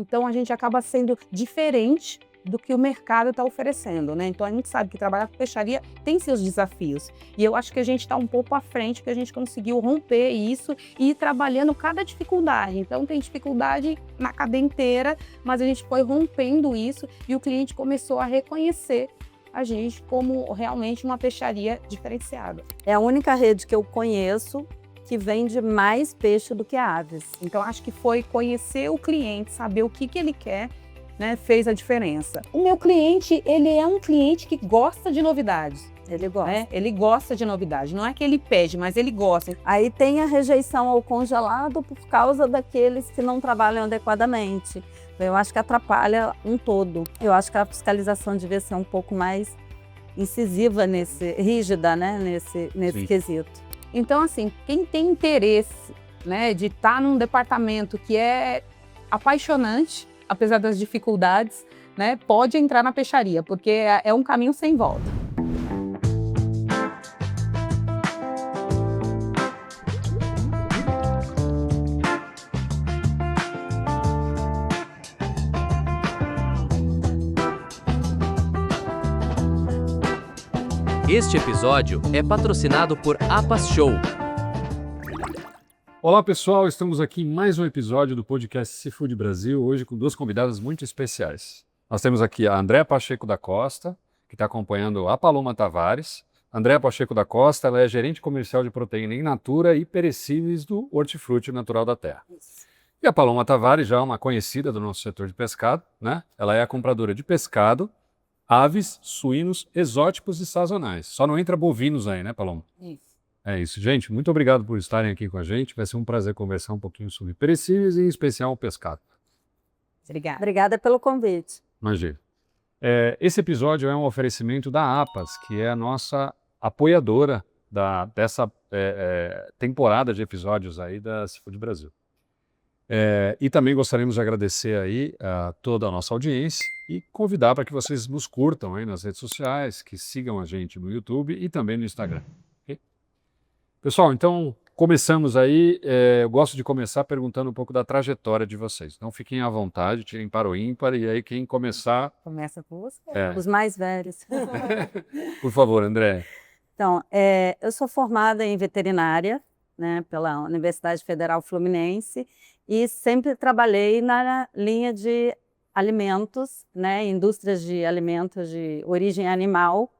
Então a gente acaba sendo diferente do que o mercado está oferecendo, né? Então a gente sabe que trabalhar com peixaria tem seus desafios. E eu acho que a gente está um pouco à frente, porque a gente conseguiu romper isso e ir trabalhando cada dificuldade. Então tem dificuldade na cadeia inteira, mas a gente foi rompendo isso e o cliente começou a reconhecer a gente como realmente uma peixaria diferenciada. É a única rede que eu conheço que vende mais peixe do que aves. Então acho que foi conhecer o cliente, saber o que ele quer, né, fez a diferença. O meu cliente, ele é um cliente que gosta de novidades. Ele gosta. Né? Ele gosta de novidade. Não é que ele pede, mas ele gosta. Aí tem a rejeição ao congelado por causa daqueles que não trabalham adequadamente. Eu acho que atrapalha um todo. Eu acho que a fiscalização devia ser um pouco mais incisiva, rígida, né, nesse quesito. Então, assim, quem tem interesse, né, de estar num departamento que é apaixonante, apesar das dificuldades, né, pode entrar na peixaria, porque é um caminho sem volta. Este episódio é patrocinado por Apas Show. Olá pessoal, estamos aqui em mais um episódio do podcast Seafood Brasil, hoje com duas convidadas muito especiais. Nós temos aqui a Andréa Pacheco da Costa, que está acompanhando a Paloma Tavares. Andréa Pacheco da Costa, ela é gerente comercial de proteína in natura e perecíveis do Hortifruti Natural da Terra. E a Paloma Tavares já é uma conhecida do nosso setor de pescado, né? Ela é a compradora de pescado, aves, suínos, exóticos e sazonais. Só não entra bovinos aí, né, Paloma? Isso. É isso, gente. Muito obrigado por estarem aqui com a gente. Vai ser um prazer conversar um pouquinho sobre perecíveis e, em especial, o pescado. Obrigada. Obrigada pelo convite. Imagina. Esse episódio é um oferecimento da APAS, que é a nossa apoiadora dessa temporada de episódios aí da Seafood Brasil. E também gostaríamos de agradecer aí a toda a nossa audiência e convidar para que vocês nos curtam aí nas redes sociais, que sigam a gente no YouTube e também no Instagram. Okay? Pessoal, então começamos aí. Eu gosto de começar perguntando um pouco da trajetória de vocês. Então fiquem à vontade, tirem para o ímpar e aí quem começar... Começa com você. Os mais velhos. Por favor, André. Então, eu sou formada em veterinária, né, pela Universidade Federal Fluminense, e sempre trabalhei na linha de alimentos, né, indústrias de alimentos de origem animal.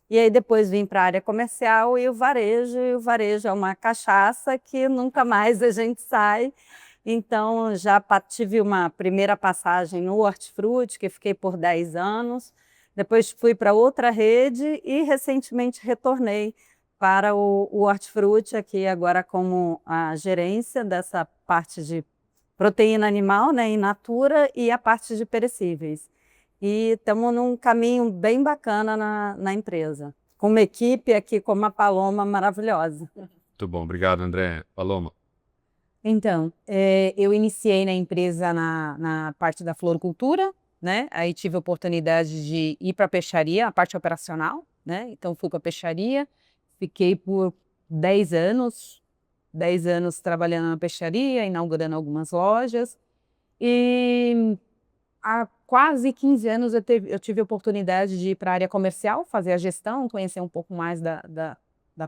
E aí depois vim para a área comercial e o varejo é uma cachaça que nunca mais a gente sai. Então já tive uma primeira passagem no Hortifruti, que fiquei por 10 anos. Depois fui para outra rede e recentemente retornei para o Hortifruti, aqui agora como a gerência dessa parte de proteína animal, né, in natura, e a parte de perecíveis. E estamos num caminho bem bacana na empresa, com uma equipe aqui como a Paloma maravilhosa. Muito bom, obrigado, André. Paloma. Então, eu iniciei na empresa na parte da floricultura, né? Aí tive a oportunidade de ir para a peixaria, a parte operacional, né? Então fui para a peixaria, fiquei por 10 anos trabalhando na peixaria, inaugurando algumas lojas. E há quase 15 anos eu tive a oportunidade de ir para a área comercial, fazer a gestão, conhecer um pouco mais da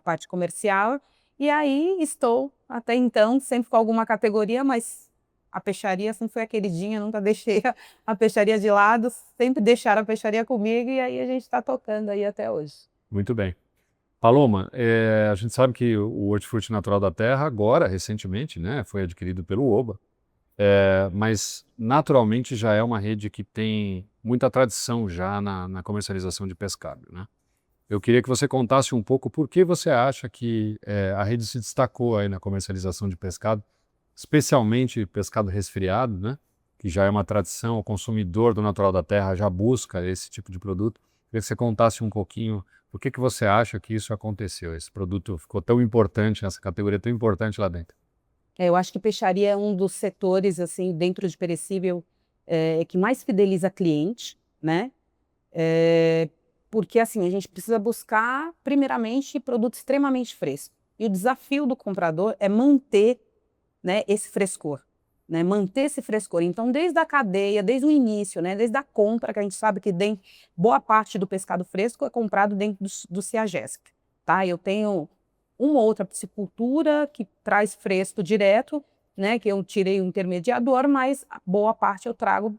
parte comercial. E aí estou, até então, sempre com alguma categoria, mas a peixaria sempre foi a queridinha, nunca deixei a peixaria de lado, sempre deixaram a peixaria comigo e aí a gente está tocando aí até hoje. Muito bem. Paloma, a gente sabe que o Hortifruti Natural da Terra agora, recentemente, né, foi adquirido pelo Oba, mas naturalmente já é uma rede que tem muita tradição já na comercialização de pescado, né? Eu queria que você contasse um pouco por que você acha que a rede se destacou aí na comercialização de pescado, especialmente pescado resfriado, né, que já é uma tradição, o consumidor do Natural da Terra já busca esse tipo de produto. Eu queria que você contasse um pouquinho por que você acha que isso aconteceu, esse produto ficou tão importante, essa categoria tão importante lá dentro. Eu acho que peixaria é um dos setores, assim, dentro de perecível, que mais fideliza cliente, né? Porque, assim, a gente precisa buscar, primeiramente, produto extremamente fresco. E o desafio do comprador é manter, né, esse frescor. né? Manter esse frescor. Então, desde a cadeia, desde o início, né? Desde a compra, que a gente sabe que boa parte do pescado fresco é comprado dentro do CEAGESP, tá? Eu tenho uma outra piscicultura que traz fresco direto, né? Que eu tirei o intermediador, mas boa parte eu trago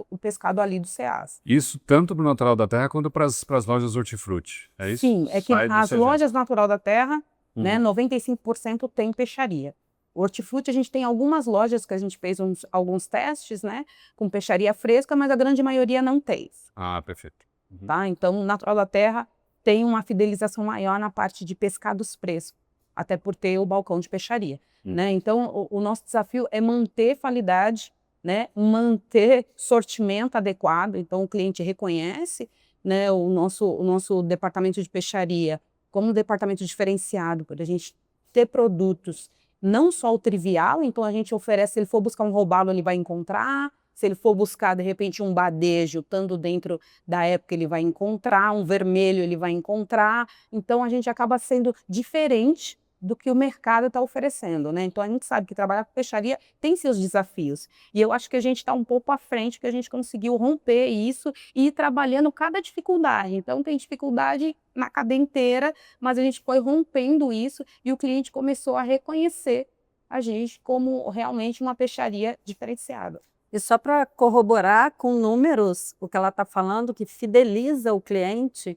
o pescado ali do CEAS. Isso tanto para o Natural da Terra quanto para as lojas hortifruti, é isso? Sim, é que Sai do as CEAGESP. lojas Natural da Terra, né? 95% tem peixaria. O hortifruti, a gente tem algumas lojas que a gente fez alguns testes, né, com peixaria fresca, mas a grande maioria não tem. Ah, perfeito. Tá? Então, o Natural da Terra tem uma fidelização maior na parte de pescados frescos, até por ter o balcão de peixaria. Né? Então, o nosso desafio é manter qualidade, né, manter sortimento adequado. Então, o cliente reconhece, né, o nosso departamento de peixaria como um departamento diferenciado, para a gente ter produtos não só o trivial, então a gente oferece, se ele for buscar um robalo, ele vai encontrar, se ele for buscar, de repente, um badejo, estando dentro da época, ele vai encontrar, um vermelho ele vai encontrar, então a gente acaba sendo diferente do que o mercado está oferecendo, né? Então a gente sabe que trabalhar com peixaria tem seus desafios, e eu acho que a gente está um pouco à frente, que a gente conseguiu romper isso e ir trabalhando cada dificuldade. Então tem dificuldade na cadeia inteira, mas a gente foi rompendo isso e o cliente começou a reconhecer a gente como realmente uma peixaria diferenciada. E só para corroborar com números, o que ela está falando, que fideliza o cliente,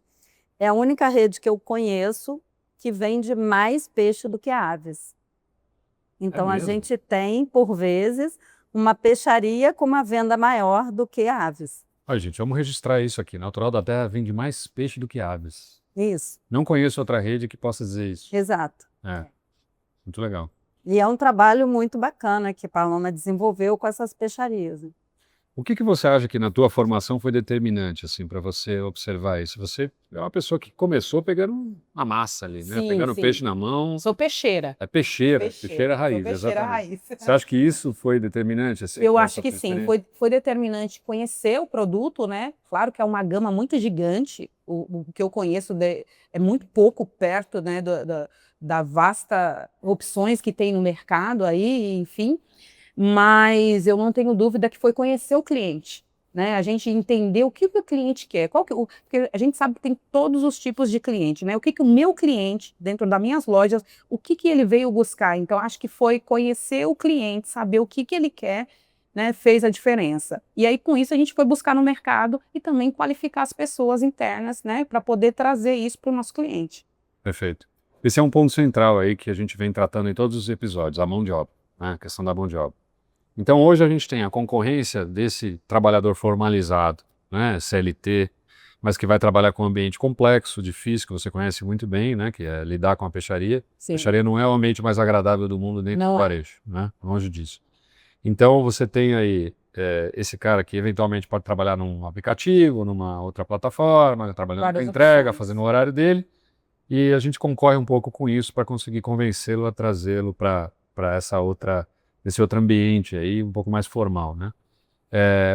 é a única rede que eu conheço que vende mais peixe do que aves. Então, a gente tem, por vezes, uma peixaria com uma venda maior do que aves. Olha, gente, vamos registrar isso aqui. Natural da Terra vende mais peixe do que aves. Isso. Não conheço outra rede que possa dizer isso. Exato. É, muito legal. E é um trabalho muito bacana que a Paloma desenvolveu com essas peixarias. O que você acha que na tua formação foi determinante, assim, para você observar isso? Você é uma pessoa que começou pegando uma massa ali, né? Sim, Pegando sim. peixe na mão. Sou peixeira. É peixeira raiz, Sou peixeira exatamente. raiz. Você acha que isso foi determinante? Assim, Eu nessa acho que tua sim, experiência? foi determinante conhecer o produto, né? Claro que é uma gama muito gigante, o que eu conheço é muito pouco perto, né, da vasta opções que tem no mercado aí, enfim, mas eu não tenho dúvida que foi conhecer o cliente, né? A gente entender o que o cliente quer, porque a gente sabe que tem todos os tipos de cliente, né? O que o meu cliente, dentro das minhas lojas, o que ele veio buscar. Então, acho que foi conhecer o cliente, saber o que ele quer, né, fez a diferença. E aí, com isso, a gente foi buscar no mercado e também qualificar as pessoas internas, né, para poder trazer isso para o nosso cliente. Perfeito. Esse é um ponto central aí que a gente vem tratando em todos os episódios, a mão de obra, né? A questão da mão de obra. Então, hoje a gente tem a concorrência desse trabalhador formalizado, né, CLT, mas que vai trabalhar com um ambiente complexo, difícil, que você conhece muito bem, né, que é lidar com a peixaria. Sim. Peixaria não é o ambiente mais agradável do mundo dentro Não do é. varejo, né, longe disso. Então, você tem aí esse cara que eventualmente pode trabalhar num aplicativo, numa outra plataforma, trabalhando com Várias entrega, opções. fazendo o horário dele, e a gente concorre um pouco com isso para conseguir convencê-lo a trazê-lo para esse outro ambiente aí, um pouco mais formal, né?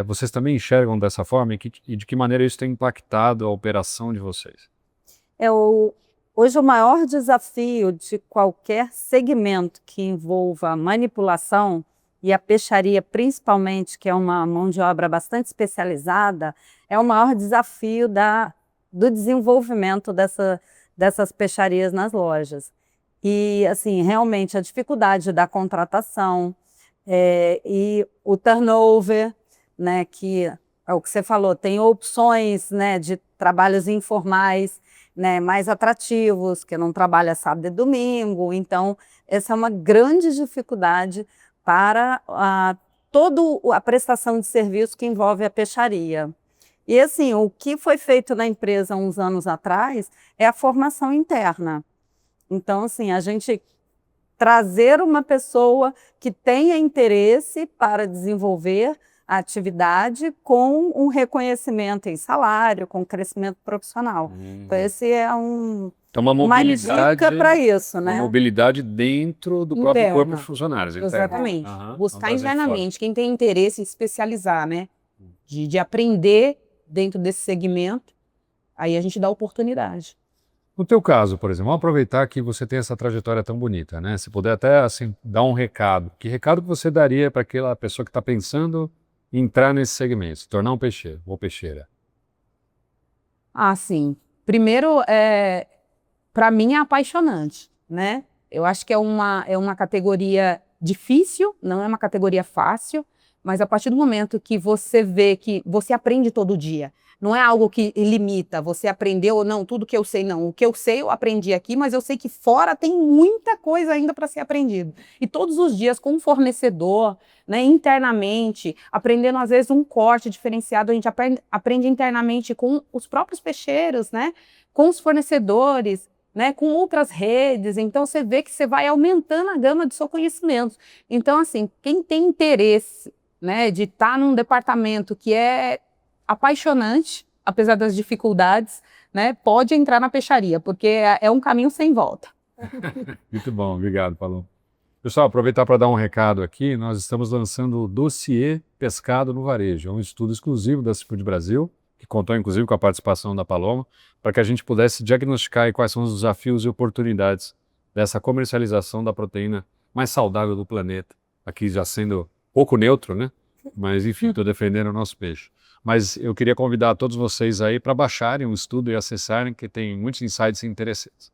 Vocês também enxergam dessa forma e de que maneira isso tem impactado a operação de vocês? Hoje o maior desafio de qualquer segmento que envolva manipulação, e a peixaria principalmente, que é uma mão de obra bastante especializada, é o maior desafio do desenvolvimento dessas peixarias nas lojas. E, assim, realmente a dificuldade da contratação e o turnover, né, que é o que você falou, tem opções, né, de trabalhos informais, né, mais atrativos, que não trabalha sábado e domingo. Então, essa é uma grande dificuldade para toda a prestação de serviço que envolve a peixaria. E, assim, o que foi feito na empresa uns anos atrás é a formação interna. Então, assim, a gente trazer uma pessoa que tenha interesse para desenvolver a atividade com um reconhecimento em salário, com crescimento profissional. Então, esse é Então, uma dica para isso, né? Uma mobilidade dentro do próprio Interna. corpo de funcionários. interno. Exatamente. Aham, Buscar vamos trazer internamente quem tem interesse em especializar, né? De aprender dentro desse segmento, aí a gente dá oportunidade. No teu caso, por exemplo, vamos aproveitar que você tem essa trajetória tão bonita, né? Se puder até assim dar um recado, que recado que você daria para aquela pessoa que está pensando em entrar nesse segmento, se tornar um peixeiro ou peixeira? Ah, sim. Primeiro, para mim é apaixonante, né? Eu acho que é uma categoria difícil, não é uma categoria fácil, mas a partir do momento que você vê que você aprende todo dia, não é algo que limita, você aprendeu ou não, tudo que eu sei, não. O que eu sei eu aprendi aqui, mas eu sei que fora tem muita coisa ainda para ser aprendido. E todos os dias com um fornecedor, né, internamente, aprendendo às vezes um corte diferenciado, a gente aprende internamente com os próprios peixeiros, né, com os fornecedores, né, com outras redes. Então você vê que você vai aumentando a gama do seu conhecimento. Então, assim, quem tem interesse, né, de estar num departamento que é apaixonante, apesar das dificuldades, né, pode entrar na peixaria, porque é um caminho sem volta. Muito bom, obrigado, Paloma. Pessoal, aproveitar para dar um recado aqui, nós estamos lançando o Dossiê Pescado no Varejo, é um estudo exclusivo da Seafood Brasil, que contou inclusive com a participação da Paloma, para que a gente pudesse diagnosticar aí quais são os desafios e oportunidades dessa comercialização da proteína mais saudável do planeta, aqui já sendo pouco neutro, né? Mas enfim, estou defendendo o nosso peixe. Mas eu queria convidar todos vocês aí para baixarem o estudo e acessarem, que tem muitos insights interessantes.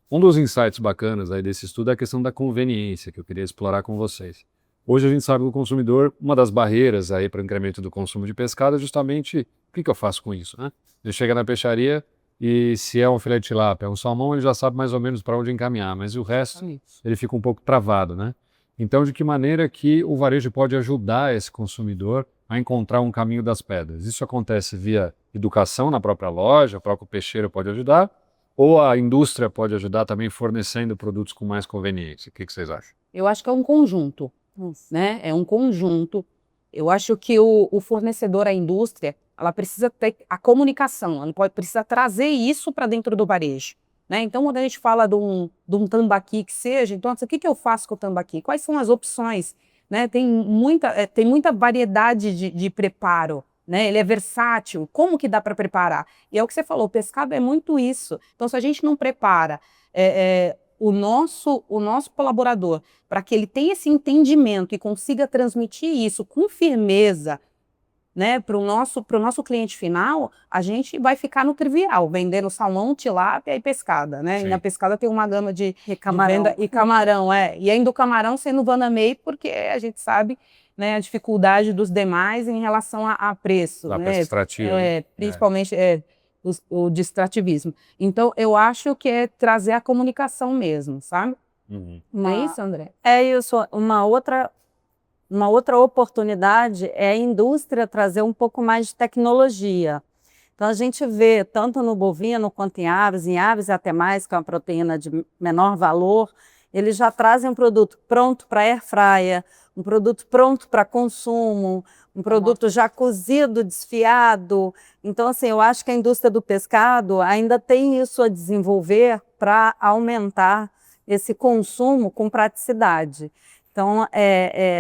Um dos insights bacanas aí desse estudo é a questão da conveniência, que eu queria explorar com vocês. Hoje a gente sabe que o consumidor, uma das barreiras aí para o incremento do consumo de pescado é justamente o que eu faço com isso, né? Ele chega na peixaria e se é um filé de tilápia, é um salmão, ele já sabe mais ou menos para onde encaminhar, mas o resto ele fica um pouco travado, né? Então, de que maneira que o varejo pode ajudar esse consumidor a encontrar um caminho das pedras? Isso acontece via educação na própria loja, o próprio peixeiro pode ajudar, ou a indústria pode ajudar também fornecendo produtos com mais conveniência? O que vocês acham? Eu acho que é um conjunto, né? É um conjunto. Eu acho que o fornecedor, a indústria, ela precisa ter a comunicação, ela precisa trazer isso para dentro do varejo, né? Então, quando a gente fala de um tambaqui que seja, então, assim, o que eu faço com o tambaqui? Quais são as opções? Né? Tem muita variedade de preparo, né? Ele é versátil, como que dá para preparar? E é o que você falou, o pescado é muito isso. Então, se a gente não prepara o nosso colaborador para que ele tenha esse entendimento e consiga transmitir isso com firmeza, né, para o nosso cliente final, a gente vai ficar no trivial, vendendo salmão, tilápia e pescada, né? Sim. E na pescada tem uma gama de camarão. venda, e camarão, E ainda o camarão sendo Vanamei, porque a gente sabe, né, a dificuldade dos demais em relação a preço, Da né? pesca extrativa, né? Principalmente o de extrativismo. Então, eu acho que é trazer a comunicação mesmo, sabe? Uhum. Não é isso, André? É isso. Uma outra oportunidade é a indústria trazer um pouco mais de tecnologia. Então, a gente vê, tanto no bovino quanto em aves até mais, que é uma proteína de menor valor, eles já trazem um produto pronto para air fryer, um produto pronto para consumo, um produto já cozido, desfiado. Então, assim, eu acho que a indústria do pescado ainda tem isso a desenvolver para aumentar esse consumo com praticidade. Então,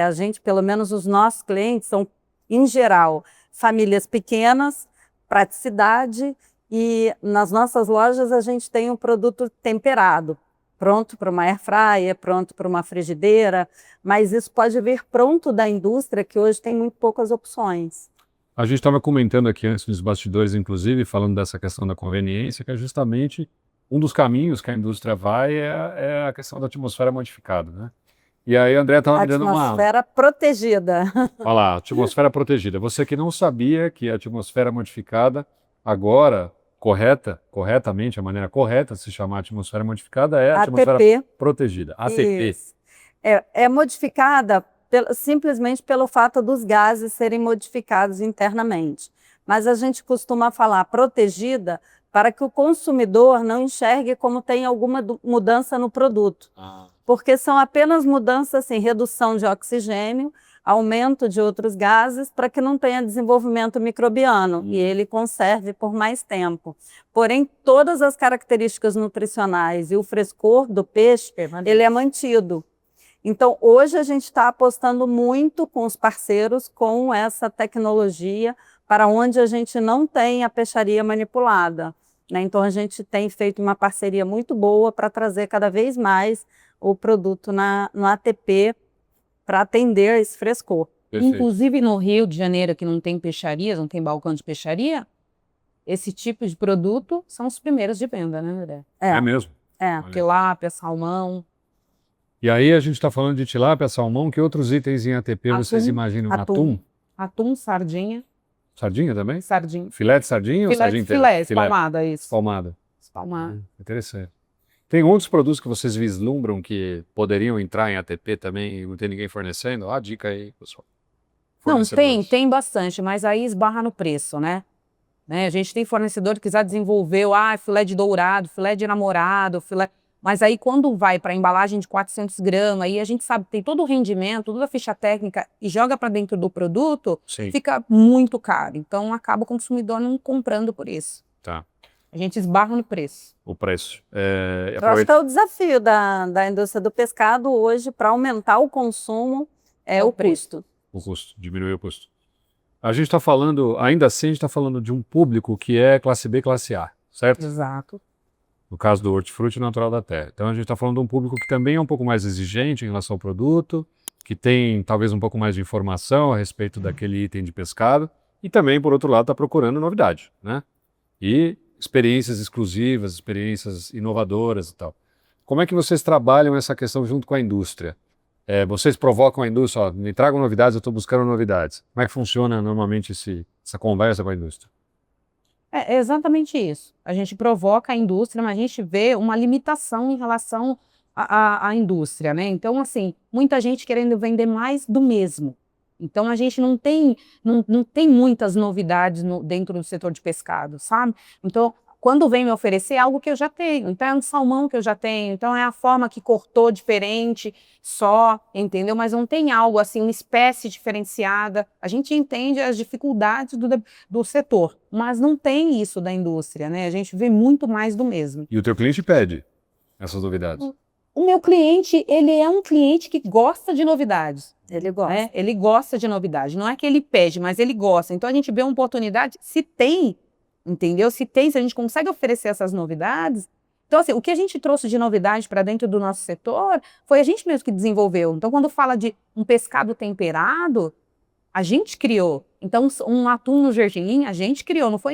a gente, pelo menos os nossos clientes, são, em geral, famílias pequenas, praticidade, e nas nossas lojas a gente tem um produto temperado, pronto para uma air fryer, pronto para uma frigideira, mas isso pode vir pronto da indústria, que hoje tem muito poucas opções. A gente estava comentando aqui antes nos bastidores, inclusive, falando dessa questão da conveniência, que é justamente um dos caminhos que a indústria vai é a questão da atmosfera modificada, né? E aí, André estava me dando uma... Atmosfera protegida. Olha lá, atmosfera protegida. Você que não sabia que a atmosfera modificada, agora, corretamente, a maneira correta de se chamar atmosfera modificada é a atmosfera protegida, ATP. Isso. É modificada simplesmente pelo fato dos gases serem modificados internamente. Mas a gente costuma falar protegida para que o consumidor não enxergue como tem alguma mudança no produto. Porque são apenas mudanças, assim, redução de oxigênio, aumento de outros gases, para que não tenha desenvolvimento microbiano e ele conserve por mais tempo. Porém, todas as características nutricionais e o frescor do peixe, ele é mantido. Então, hoje a gente está apostando muito com os parceiros com essa tecnologia para onde a gente não tem a peixaria manipulada. né? Então a gente tem feito uma parceria muito boa para trazer cada vez mais o produto no ATP para atender esse frescor. Perfeito. Inclusive no Rio de Janeiro, que não tem peixarias, não tem balcão de peixaria, esse tipo de produto são os primeiros de venda, né, André? É mesmo? É. Tilápia, salmão. E aí a gente está falando de tilápia, salmão, que outros itens em ATP vocês Atum, imaginam? atum. Atum, sardinha. Sardinha também? Sardinha. Filé de sardinha ou sardinha inteira? Filé, espalmada, isso. Espalmada. Espalmada. Interessante. Tem outros produtos que vocês vislumbram que poderiam entrar em ATP também e não tem ninguém fornecendo? Ó, a dica aí, pessoal. Não, Fornecedores. tem bastante, mas aí esbarra no preço, né? A gente tem fornecedor que já desenvolveu, filé de dourado, filé de namorado, filé... Mas aí quando vai para embalagem de 400 gramas, aí a gente sabe, tem todo o rendimento, toda a ficha técnica e joga para dentro do produto, Sim. fica muito caro. Então acaba o consumidor não comprando por isso. Tá. A gente esbarra no preço. O preço. Eu acho que é o desafio da indústria do pescado hoje para aumentar o consumo é o custo. O custo, diminuir o custo. A gente está falando, ainda assim, a gente está falando de um público que é classe B, classe A, certo? Exato. No caso do hortifruti natural da terra. Então a gente está falando de um público que também é um pouco mais exigente em relação ao produto, que tem talvez um pouco mais de informação a respeito daquele item de pescado e também, por outro lado, está procurando novidade, né? E experiências exclusivas, experiências inovadoras e tal. Como é que vocês trabalham essa questão junto com a indústria? Vocês provocam a indústria, me tragam novidades, eu estou buscando novidades. Como é que funciona normalmente essa conversa com a indústria? É exatamente isso. A gente provoca a indústria, mas a gente vê uma limitação em relação à indústria, né? Então, assim, muita gente querendo vender mais do mesmo. Então, a gente não tem muitas novidades dentro do setor de pescado, sabe? Então, quando vem me oferecer algo que eu já tenho, então é um salmão que eu já tenho, então é a forma que cortou diferente só, entendeu? Mas não tem algo assim, uma espécie diferenciada. A gente entende as dificuldades do setor, mas não tem isso da indústria, né? A gente vê muito mais do mesmo. E o teu cliente pede essas novidades? O meu cliente, ele é um cliente que gosta de novidades. Ele gosta. Né? Ele gosta de novidade. Não é que ele pede, mas ele gosta. Então a gente vê uma oportunidade, se tem, entendeu? Se a gente consegue oferecer essas novidades. Então, assim, o que a gente trouxe de novidade para dentro do nosso setor foi a gente mesmo que desenvolveu. Então, quando fala de um pescado temperado, a gente criou. Então, um atum no gergelim, a gente criou, não foi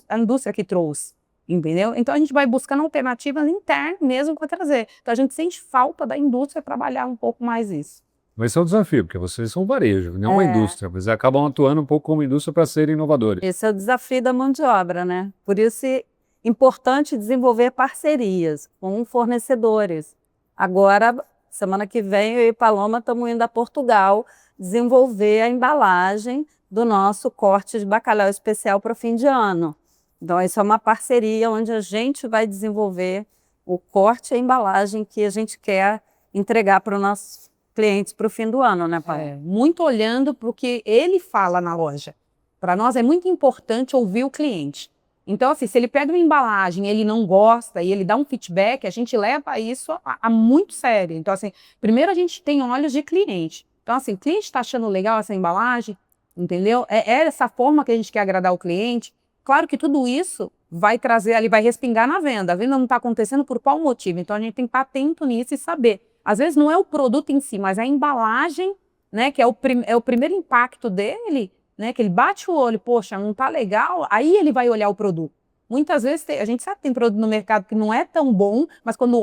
a indústria que trouxe, entendeu? Então, a gente vai buscando alternativas internas mesmo para trazer. Então, a gente sente falta da indústria trabalhar um pouco mais isso. Mas isso é um desafio, porque vocês são um varejo, não uma indústria. Mas acabam atuando um pouco como indústria para serem inovadores. Esse é o desafio da mão de obra, né? Por isso é importante desenvolver parcerias com fornecedores. Agora, semana que vem, eu e Paloma estamos indo a Portugal desenvolver a embalagem do nosso corte de bacalhau especial para o fim de ano. Então, isso é uma parceria onde a gente vai desenvolver o corte e a embalagem que a gente quer entregar para os nossos clientes para o fim do ano, né, Paulo? Muito olhando para o que ele fala na loja. Para nós é muito importante ouvir o cliente. Então, assim, se ele pega uma embalagem, ele não gosta e ele dá um feedback, a gente leva isso a muito sério. Então, assim, primeiro a gente tem olhos de cliente. Então, assim, o cliente está achando legal essa embalagem, entendeu? É essa forma que a gente quer agradar o cliente. Claro que tudo isso vai trazer, ele vai respingar na venda. A venda não está acontecendo por qual motivo? Então, a gente tem que estar atento nisso e saber. Às vezes não é o produto em si, mas a embalagem, né, que é o primeiro impacto dele, né, que ele bate o olho, poxa, não tá legal, aí ele vai olhar o produto. Muitas vezes a gente sabe que tem produto no mercado que não é tão bom, mas quando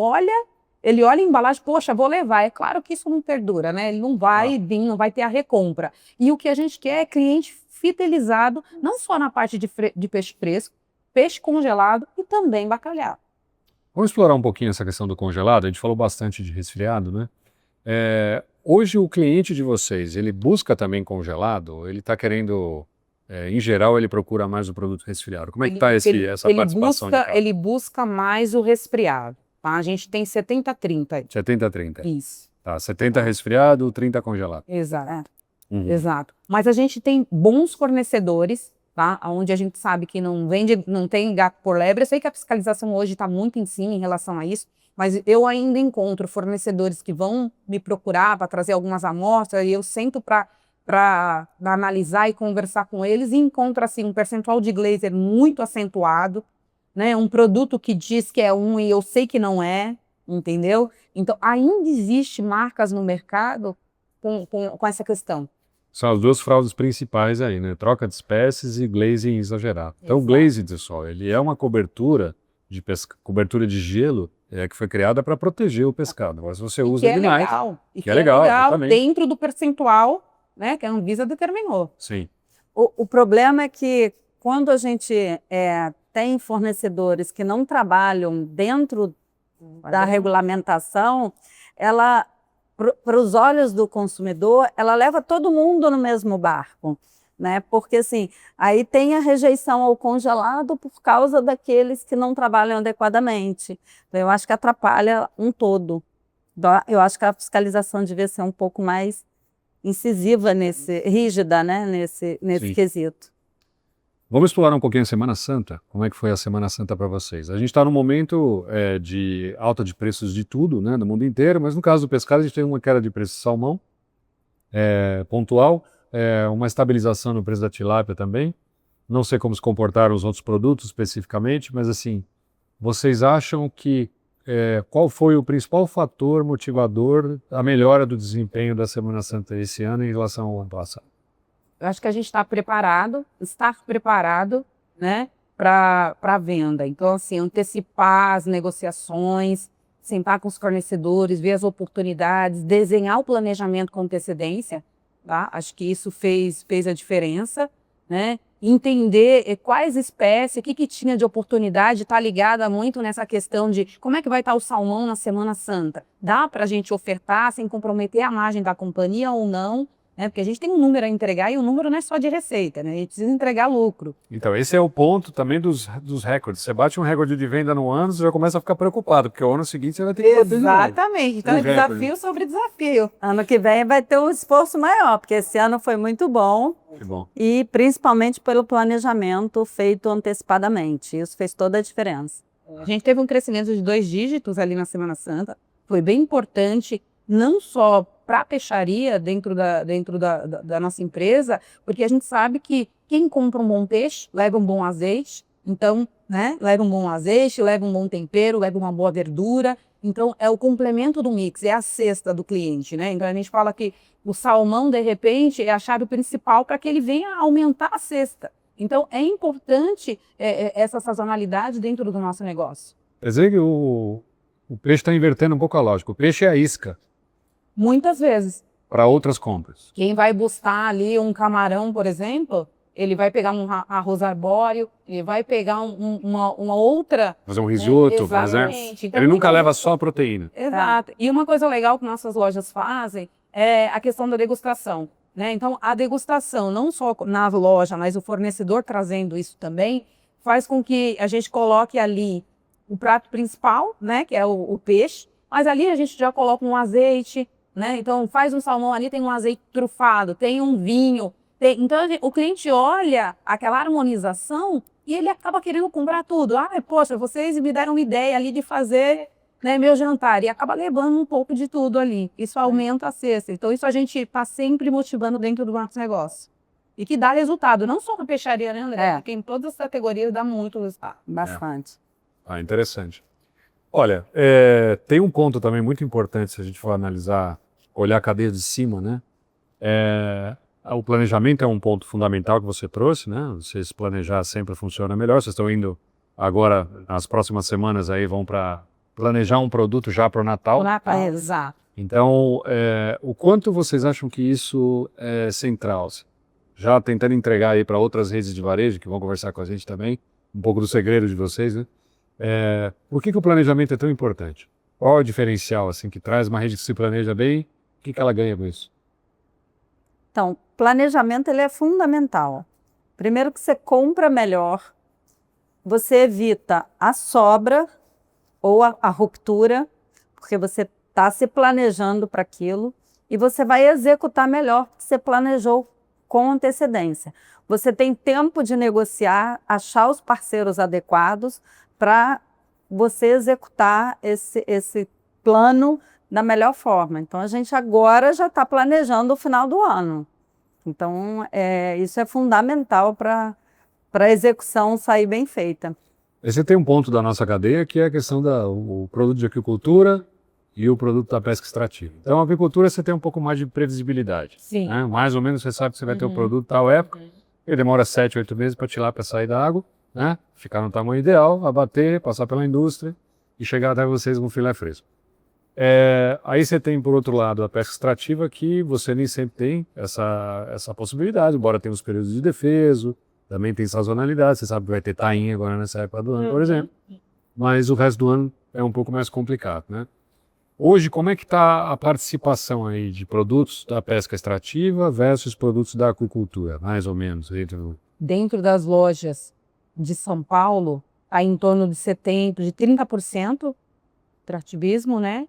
ele olha a embalagem, poxa, vou levar. É claro que isso não perdura, né? Ele não vai vir, não vai ter a recompra. E o que a gente quer é cliente fidelizado, não só na parte de peixe fresco, peixe congelado e também bacalhau. Vamos explorar um pouquinho essa questão do congelado. A gente falou bastante de resfriado, né? Hoje o cliente de vocês, ele busca também congelado? Ele está querendo, em geral, ele procura mais o produto resfriado? Como é que está essa participação de cada? Ele busca mais o resfriado. Tá? A gente tem 70-30. 70-30. Isso. Tá, 70 resfriado, 30 congelado. Exato. Exato. Mas a gente tem bons fornecedores, tá? Onde a gente sabe que não tem gato por lebre. Eu sei que a fiscalização hoje está muito em cima em relação a isso, mas eu ainda encontro fornecedores que vão me procurar para trazer algumas amostras e eu sento para analisar e conversar com eles e encontro assim, um percentual de glazer muito acentuado, né? Um produto que diz que é um e eu sei que não é, entendeu? Então, ainda existe marcas no mercado com essa questão. São as duas fraudes principais aí, né? Troca de espécies e glazing exagerado. Então, o Exato. glazing, pessoal, ele é uma cobertura de cobertura de gelo que foi criada para proteger o pescado. Mas se você usa Que é demais, legal. E que é legal, exatamente. dentro do percentual, né, que a Anvisa determinou. Sim. O problema é que quando a gente tem fornecedores que não trabalham dentro da regulamentação, ela, para os olhos do consumidor, ela leva todo mundo no mesmo barco, né? Porque assim, aí tem a rejeição ao congelado por causa daqueles que não trabalham adequadamente. Então, eu acho que atrapalha um todo. Eu acho que a fiscalização devia ser um pouco mais incisiva, rígida, né? nesse Sim. quesito. Vamos explorar um pouquinho a Semana Santa. Como é que foi a Semana Santa para vocês? A gente está num momento de alta de preços de tudo, né, no mundo inteiro, mas no caso do pescado a gente tem uma queda de preço de salmão pontual, uma estabilização no preço da tilápia também. Não sei como se comportaram os outros produtos especificamente, mas assim, vocês acham que qual foi o principal fator motivador a melhora do desempenho da Semana Santa esse ano em relação ao ano passado? Eu acho que a gente está preparado, né, para a venda. Então, assim, antecipar as negociações, sentar com os fornecedores, ver as oportunidades, desenhar o planejamento com antecedência, tá? Acho que isso fez a diferença, né? Entender quais espécies, o que tinha de oportunidade, está ligada muito nessa questão de como é que vai estar o salmão na Semana Santa. Dá para a gente ofertar sem comprometer a margem da companhia ou não? Porque a gente tem um número a entregar e o número não é só de receita, né? A gente precisa entregar lucro. Então, esse é o ponto também dos recordes. Você bate um recorde de venda no ano, você já começa a ficar preocupado, porque o ano seguinte você vai ter que bater de novo. Exatamente. Então, é desafio sobre desafio. Ano que vem vai ter um esforço maior, porque esse ano foi muito bom. Que bom. E principalmente pelo planejamento feito antecipadamente. Isso fez toda a diferença. A gente teve um crescimento de 2 dígitos ali na Semana Santa. Foi bem importante, não só para a peixaria dentro da nossa empresa, porque a gente sabe que quem compra um bom peixe leva um bom azeite, então, né, leva um bom azeite, leva um bom tempero, leva uma boa verdura. Então, é o complemento do mix, é a cesta do cliente, né? Então, a gente fala que o salmão, de repente, é a chave principal para que ele venha aumentar a cesta. Então, é importante essa sazonalidade dentro do nosso negócio. Quer dizer que o peixe está invertendo um pouco a lógica. O peixe é a isca Muitas vezes. para outras compras. Quem vai buscar ali um camarão, por exemplo, ele vai pegar um arroz arbóreo, ele vai pegar uma outra... Fazer um risoto, por exemplo. Exatamente. Então, Ele nunca leva só a proteína. Exato. E uma coisa legal que nossas lojas fazem é a questão da degustação, né? Então, a degustação, não só na loja, mas o fornecedor trazendo isso também, faz com que a gente coloque ali o prato principal, né? Que é o peixe, mas ali a gente já coloca um azeite, né? Então, faz um salmão ali, tem um azeite trufado, tem um vinho. Então, o cliente olha aquela harmonização e ele acaba querendo comprar tudo. Ah, poxa, vocês me deram uma ideia ali de fazer, né, meu jantar. E acaba levando um pouco de tudo ali. Isso aumenta a cesta. Então, isso a gente está sempre motivando dentro do nosso negócio. E que dá resultado, não só na peixaria, né, André? Porque em todas as categorias dá muito resultado. Bastante. Ah, interessante. Olha, tem um ponto também muito importante se a gente for analisar, olhar a cadeia de cima, né? O planejamento é um ponto fundamental que você trouxe, né? Você se planejar sempre funciona melhor. Vocês estão indo agora, nas próximas semanas aí, vão para planejar um produto já para o Natal. Exato. Então, o quanto vocês acham que isso é central? Já tentando entregar aí para outras redes de varejo, que vão conversar com a gente também, um pouco do segredo de vocês, né? Por que o planejamento é tão importante? Qual é o diferencial, assim, que traz uma rede que se planeja bem? O que ela ganha com isso? Então, planejamento ele é fundamental. Primeiro que você compra melhor, você evita a sobra ou a ruptura, porque você está se planejando para aquilo, e você vai executar melhor, porque você planejou com antecedência. Você tem tempo de negociar, achar os parceiros adequados para você executar esse plano da melhor forma. Então, a gente agora já está planejando o final do ano. Então, isso é fundamental para a execução sair bem feita. Aí você tem um ponto da nossa cadeia que é a questão do produto de aquicultura e o produto da pesca extrativa. Então, a aquicultura você tem um pouco mais de previsibilidade. Sim. Né? Mais ou menos você sabe que você vai ter o produto tal época, ele demora 7, 8 meses para tirar para sair da água, né? Ficar no tamanho ideal, abater, passar pela indústria e chegar até vocês com filé fresco. Aí você tem, por outro lado, a pesca extrativa, que você nem sempre tem essa possibilidade, embora tenha os períodos de defeso, também tem sazonalidade, você sabe que vai ter tainha agora nessa época do ano, por exemplo, mas o resto do ano é um pouco mais complicado, né? Hoje, como é que está a participação aí de produtos da pesca extrativa versus produtos da aquicultura, mais ou menos? Dentro das lojas de São Paulo, está em torno de 30% extrativismo, né?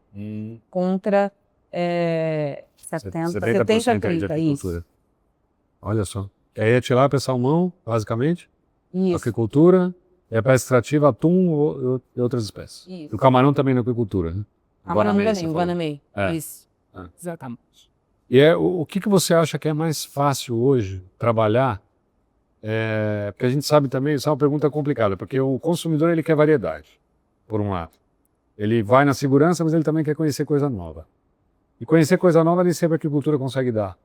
Contra 70, 70% de 30, aquicultura. Olha só. Aí é tilápia, salmão, basicamente, isso. aquicultura, e a pesca extrativa, atum e outras espécies. Isso. E o camarão também na aquicultura, né? Guanamei. É. Isso. É. Exatamente. E o que você acha que é mais fácil hoje trabalhar? Porque a gente sabe também, isso é uma pergunta complicada, porque o consumidor ele quer variedade, por um lado. Ele vai na segurança, mas ele também quer conhecer coisa nova. E conhecer coisa nova nem sempre a agricultura consegue dar.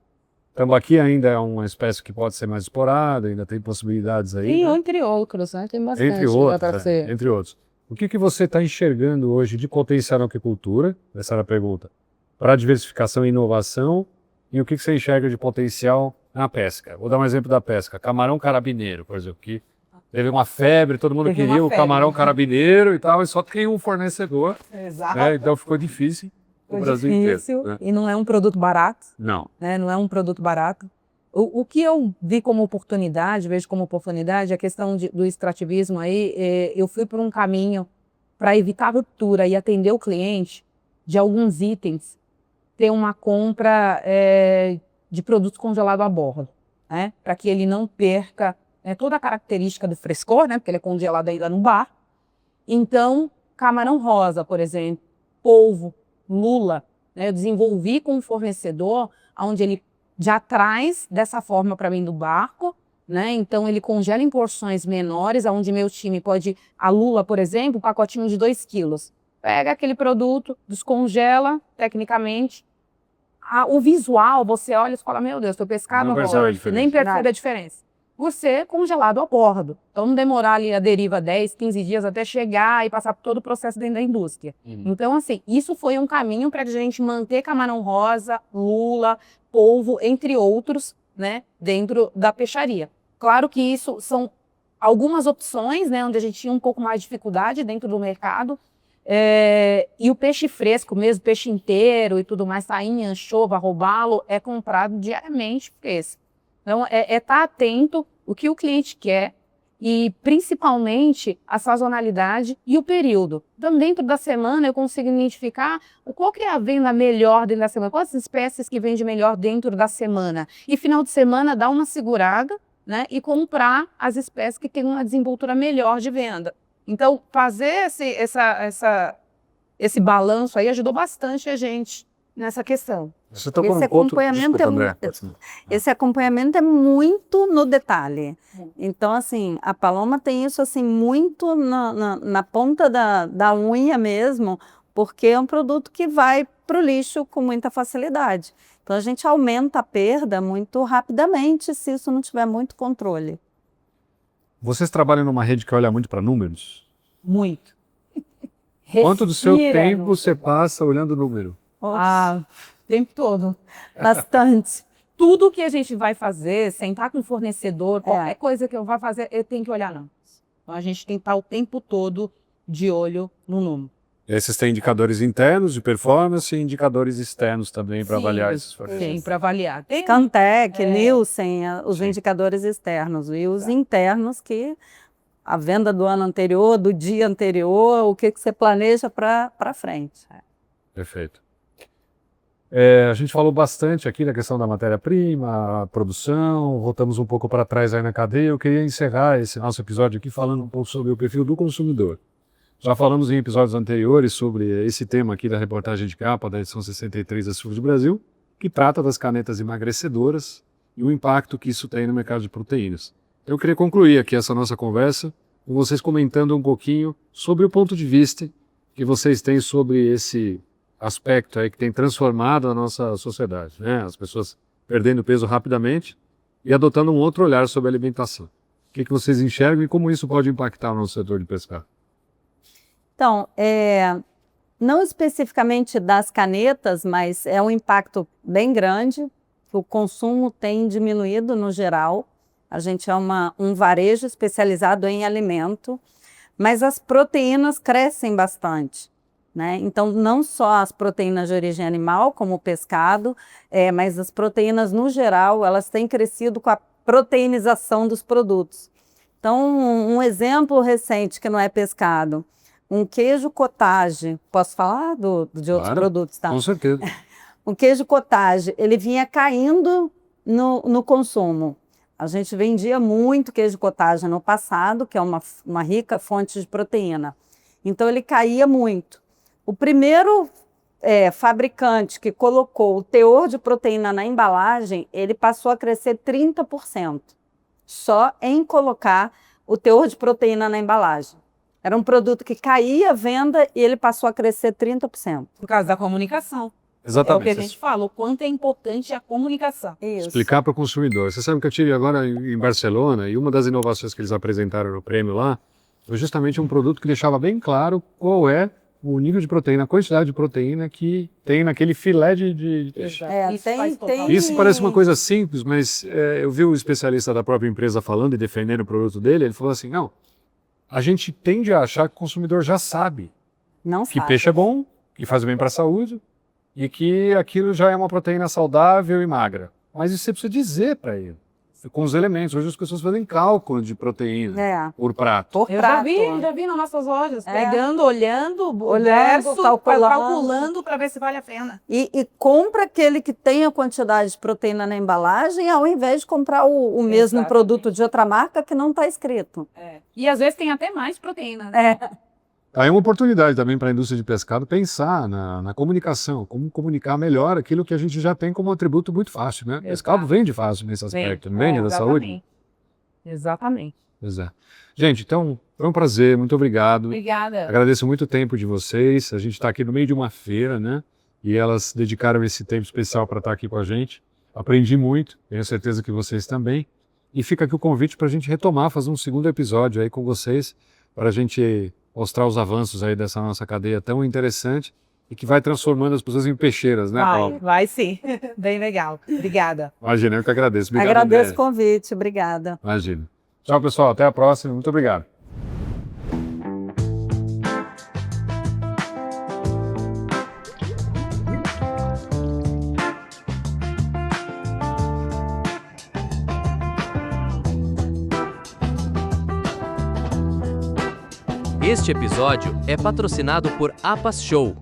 Tambaqui ainda é uma espécie que pode ser mais explorada, ainda tem possibilidades aí. E né? entre outros, né? Tem bastante. Entre outros. O que você está enxergando hoje de potencial na agricultura? Essa era a pergunta. Para diversificação e inovação. E o que você enxerga de potencial na pesca? Vou dar um exemplo da pesca. Camarão carabineiro, por exemplo, que teve uma febre, todo mundo queria o camarão carabineiro e tal, e só tem um fornecedor. Exato. Então ficou difícil no Brasil inteiro. Né? E não é um produto barato. Não. Né? Não é um produto barato. O que eu vi como oportunidade, vejo como oportunidade, a questão do extrativismo aí, eu fui por um caminho para evitar a ruptura e atender o cliente de alguns itens, ter uma compra de produtos congelados a bordo, né? Para que ele não perca toda a característica do frescor, né? Porque ele é congelado ainda no bar. Então, camarão rosa, por exemplo, polvo, lula, né? Eu desenvolvi com um fornecedor onde ele já traz dessa forma para mim do barco, né? Então ele congela em porções menores, onde meu time pode, a lula, por exemplo, um pacotinho de 2 quilos. Pega aquele produto, descongela tecnicamente. O visual, você olha e fala, meu Deus, estou pescado nem percebe a diferença. Você congelado a bordo. Então não demorar ali a deriva 10, 15 dias até chegar e passar por todo o processo dentro da indústria. Então, assim, isso foi um caminho para a gente manter camarão rosa, lula, polvo, entre outros, né, dentro da peixaria. Claro que isso são algumas opções, né, onde a gente tinha um pouco mais de dificuldade dentro do mercado. E o peixe fresco mesmo, peixe inteiro e tudo mais, tainha, anchova, robalo, é comprado diariamente fresco. Então, estar atento o que o cliente quer e, principalmente, a sazonalidade e o período. Então, dentro da semana, eu consigo identificar qual que é a venda melhor dentro da semana, quais as espécies que vendem melhor dentro da semana. E, final de semana, dar uma segurada, né, e comprar as espécies que têm uma desenvoltura melhor de venda. Então, fazer esse balanço aí ajudou bastante a gente nessa questão. Esse acompanhamento é muito no detalhe. Então, assim, a Paloma tem isso assim, muito na ponta da unha mesmo, porque é um produto que vai para o lixo com muita facilidade. Então, a gente aumenta a perda muito rapidamente se isso não tiver muito controle. Vocês trabalham numa rede que olha muito para números? Muito. Quanto do seu tempo você passa olhando o número? O tempo todo. Bastante. Tudo que a gente vai fazer, sentar com o fornecedor, qualquer coisa que eu vá fazer, eu tenho que olhar não. Então a gente tem que estar o tempo todo de olho no número. Esses têm indicadores internos de performance e indicadores externos também para avaliar esses fornecedores. Sim, para avaliar. Scantec, Nielsen, os indicadores externos e os internos que a venda do ano anterior, do dia anterior, o que você planeja para frente. Perfeito. A gente falou bastante aqui da questão da matéria-prima, a produção, voltamos um pouco para trás aí na cadeia. Eu queria encerrar esse nosso episódio aqui falando um pouco sobre o perfil do consumidor. Já falamos em episódios anteriores sobre esse tema aqui da reportagem de capa da edição 63 da Silva do Brasil, que trata das canetas emagrecedoras e o impacto que isso tem no mercado de proteínas. Eu queria concluir aqui essa nossa conversa com vocês comentando um pouquinho sobre o ponto de vista que vocês têm sobre esse aspecto aí que tem transformado a nossa sociedade, né? As pessoas perdendo peso rapidamente e adotando um outro olhar sobre a alimentação. O que vocês enxergam e como isso pode impactar o nosso setor de pescado? Então, não especificamente das canetas, mas é um impacto bem grande. O consumo tem diminuído no geral. A gente é um varejo especializado em alimento, mas as proteínas crescem bastante, né? Então, não só as proteínas de origem animal, como o pescado, mas as proteínas no geral, elas têm crescido com a proteinização dos produtos. Então, um exemplo recente que não é pescado, um queijo cottage, posso falar de outros produtos, tá? Com certeza. O queijo cottage, ele vinha caindo no consumo. A gente vendia muito queijo cottage no passado, que é uma rica fonte de proteína. Então, ele caía muito. O primeiro fabricante que colocou o teor de proteína na embalagem, ele passou a crescer 30%. Só em colocar o teor de proteína na embalagem. Era um produto que caía a venda e ele passou a crescer 30%. Por causa da comunicação. Exatamente. É o que a gente fala, o quanto é importante a comunicação. Isso. Explicar para o consumidor. Você sabe que eu tive agora em Barcelona e uma das inovações que eles apresentaram no prêmio lá foi justamente um produto que deixava bem claro qual é o nível de proteína, a quantidade de proteína que tem naquele filé de peixe. Isso parece uma coisa simples, mas eu vi o especialista da própria empresa falando e defendendo o produto dele, ele falou assim, não, a gente tende a achar que o consumidor já sabe que peixe é bom, que faz bem para a saúde e que aquilo já é uma proteína saudável e magra. Mas isso você precisa dizer para ele, com os elementos. Hoje as pessoas fazem cálculo de proteína por prato. Eu já vi nas nossas lojas, pegando, olhando calculando para ver se vale a pena. E compra aquele que tem a quantidade de proteína na embalagem, ao invés de comprar o mesmo produto de outra marca que não está escrito. E às vezes tem até mais proteína. Aí é uma oportunidade também para a indústria de pescado pensar na comunicação, como comunicar melhor aquilo que a gente já tem como atributo muito fácil, né? Pescado vende fácil nesse aspecto, não vende da saúde? Exatamente. Pois é. Gente, então, foi um prazer, muito obrigado. Obrigada. Agradeço muito o tempo de vocês. A gente está aqui no meio de uma feira, né? E elas dedicaram esse tempo especial para estar aqui com a gente. Aprendi muito, tenho certeza que vocês também. E fica aqui o convite para a gente retomar, fazer um segundo episódio aí com vocês, para a gente mostrar os avanços aí dessa nossa cadeia tão interessante e que vai transformando as pessoas em peixeiras, né, Paula? Vai sim. Bem legal. Obrigada. Imagina, eu que agradeço. Obrigado, agradeço o convite, obrigada. Imagina. Tchau, pessoal. Até a próxima. Muito obrigado. Este episódio é patrocinado por Apas Show.